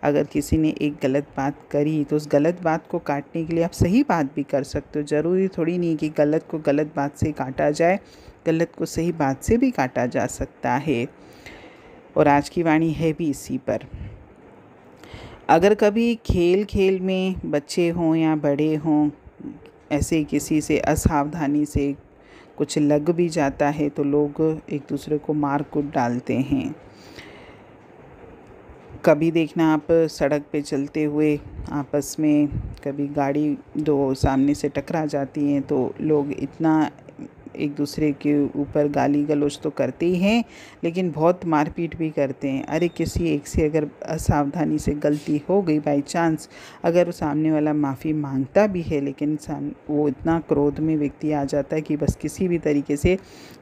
अगर किसी ने एक गलत बात करी तो उस गलत बात को काटने के लिए आप सही बात भी कर सकते हो। ज़रूरी थोड़ी नहीं कि गलत को गलत बात से काटा जाए, गलत को सही बात से भी काटा जा सकता है। और आज की वाणी है भी इसी पर। अगर कभी खेल खेल में बच्चे हों या बड़े हों, ऐसे किसी से असावधानी से कुछ लग भी जाता है तो लोग एक दूसरे को मार कूट डालते हैं। कभी देखना आप सड़क पे चलते हुए आपस में कभी गाड़ी दो सामने से टकरा जाती हैं तो लोग इतना एक दूसरे के ऊपर गाली गलौज तो करते ही हैं, लेकिन बहुत मारपीट भी करते हैं। अरे किसी एक से अगर असावधानी से गलती हो गई बाई चांस, अगर वो सामने वाला माफ़ी मांगता भी है, लेकिन वो इतना क्रोध में व्यक्ति आ जाता है कि बस किसी भी तरीके से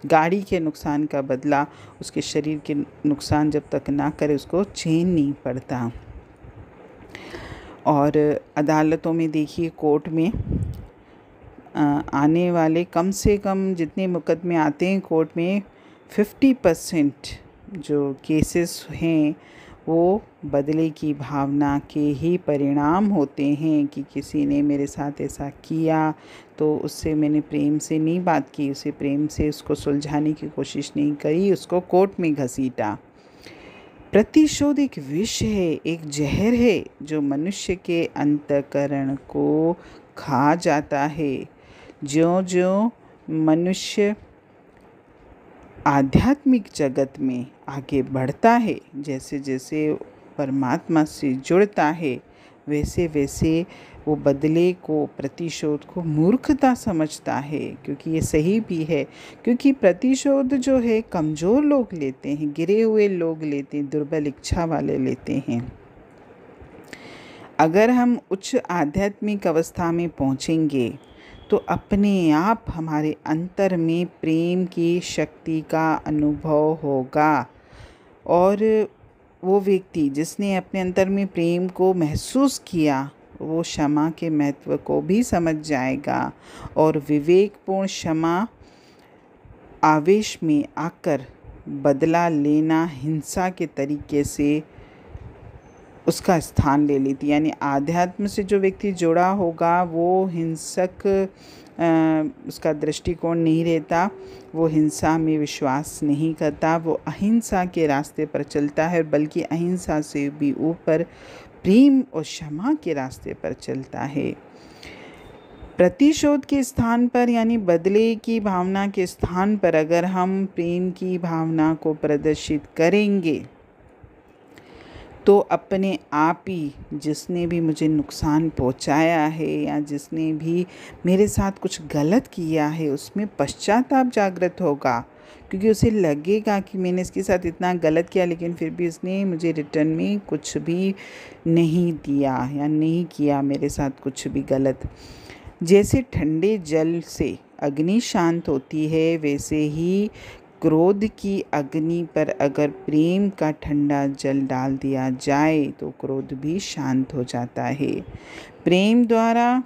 गाड़ी के नुकसान का बदला उसके शरीर के नुकसान जब तक ना करे उसको चैन नहीं पड़ता। और अदालतों में देखिए, कोर्ट में आने वाले कम से कम जितने मुकदमे आते हैं कोर्ट में, 50% जो केसेस हैं वो बदले की भावना के ही परिणाम होते हैं कि किसी ने मेरे साथ ऐसा किया तो उससे मैंने प्रेम से नहीं बात की, उसे प्रेम से उसको सुलझाने की कोशिश नहीं करी, उसको कोर्ट में घसीटा। प्रतिशोध एक विष है, एक जहर है जो मनुष्य के अंतःकरण को खा जाता है। ज्यों-ज्यों मनुष्य आध्यात्मिक जगत में आगे बढ़ता है, जैसे जैसे परमात्मा से जुड़ता है, वैसे वैसे वो बदले को, प्रतिशोध को मूर्खता समझता है। क्योंकि ये सही भी है, क्योंकि प्रतिशोध जो है कमज़ोर लोग लेते हैं, गिरे हुए लोग लेते हैं, दुर्बल इच्छा वाले लेते हैं। अगर हम उच्च आध्यात्मिक अवस्था में पहुँचेंगे तो अपने आप हमारे अंतर में प्रेम की शक्ति का अनुभव होगा, और वो व्यक्ति जिसने अपने अंतर में प्रेम को महसूस किया वो क्षमा के महत्व को भी समझ जाएगा। और विवेकपूर्ण क्षमा आवेश में आकर बदला लेना हिंसा के तरीके से उसका स्थान ले लेती। यानी आध्यात्म से जो व्यक्ति जुड़ा होगा वो हिंसक उसका दृष्टिकोण नहीं रहता, वो हिंसा में विश्वास नहीं करता, वो अहिंसा के रास्ते पर चलता है, बल्कि अहिंसा से भी ऊपर प्रेम और क्षमा के रास्ते पर चलता है। प्रतिशोध के स्थान पर यानी बदले की भावना के स्थान पर अगर हम प्रेम की भावना को प्रदर्शित करेंगे तो अपने आप ही जिसने भी मुझे नुकसान पहुंचाया है या जिसने भी मेरे साथ कुछ गलत किया है उसमें पश्चाताप जागृत होगा, क्योंकि उसे लगेगा कि मैंने इसके साथ इतना गलत किया लेकिन फिर भी इसने मुझे रिटर्न में कुछ भी नहीं दिया या नहीं किया मेरे साथ कुछ भी गलत। जैसे ठंडे जल से अग्नि शांत होती है, वैसे ही क्रोध की अग्नि पर अगर प्रेम का ठंडा जल डाल दिया जाए तो क्रोध भी शांत हो जाता है। प्रेम द्वारा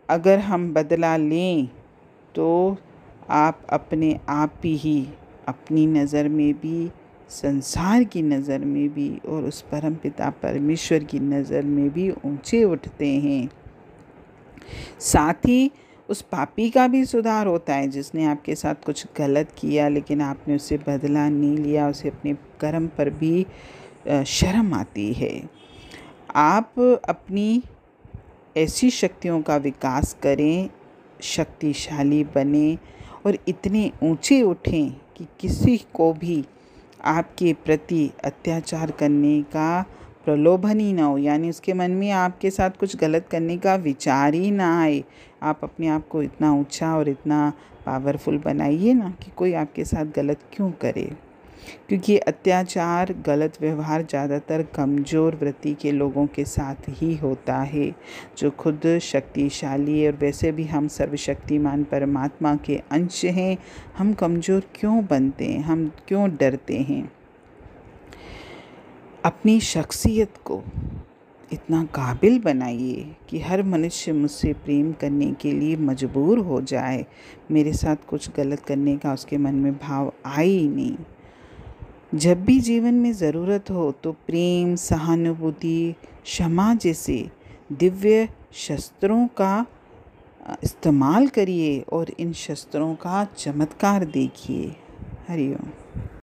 अगर हम बदला लें तो आप अपने आप ही अपनी नज़र में भी, संसार की नज़र में भी और उस परमपिता परमेश्वर की नज़र में भी ऊंचे उठते हैं। साथ ही उस पापी का भी सुधार होता है जिसने आपके साथ कुछ गलत किया लेकिन आपने उससे बदला नहीं लिया, उसे अपने कर्म पर भी शर्म आती है। आप अपनी ऐसी शक्तियों का विकास करें, शक्तिशाली बने और इतने ऊंचे उठें कि किसी को भी आपके प्रति अत्याचार करने का प्रलोभन ही ना हो, यानी उसके मन में आपके साथ कुछ गलत करने का विचार ही ना आए। आप अपने आप को इतना ऊंचा और इतना पावरफुल बनाइए ना कि कोई आपके साथ गलत क्यों करे। क्योंकि अत्याचार, गलत व्यवहार ज़्यादातर कमज़ोर वृत्ति के लोगों के साथ ही होता है, जो खुद शक्तिशाली है। और वैसे भी हम सर्वशक्तिमान परमात्मा के अंश हैं, हम कमज़ोर क्यों बनते हैं, हम क्यों डरते हैं। अपनी शख्सियत को इतना काबिल बनाइए कि हर मनुष्य मुझसे प्रेम करने के लिए मजबूर हो जाए, मेरे साथ कुछ गलत करने का उसके मन में भाव आए ही नहीं। जब भी जीवन में ज़रूरत हो तो प्रेम, सहानुभूति, क्षमा जैसे दिव्य शस्त्रों का इस्तेमाल करिए और इन शस्त्रों का चमत्कार देखिए। हरि ओम।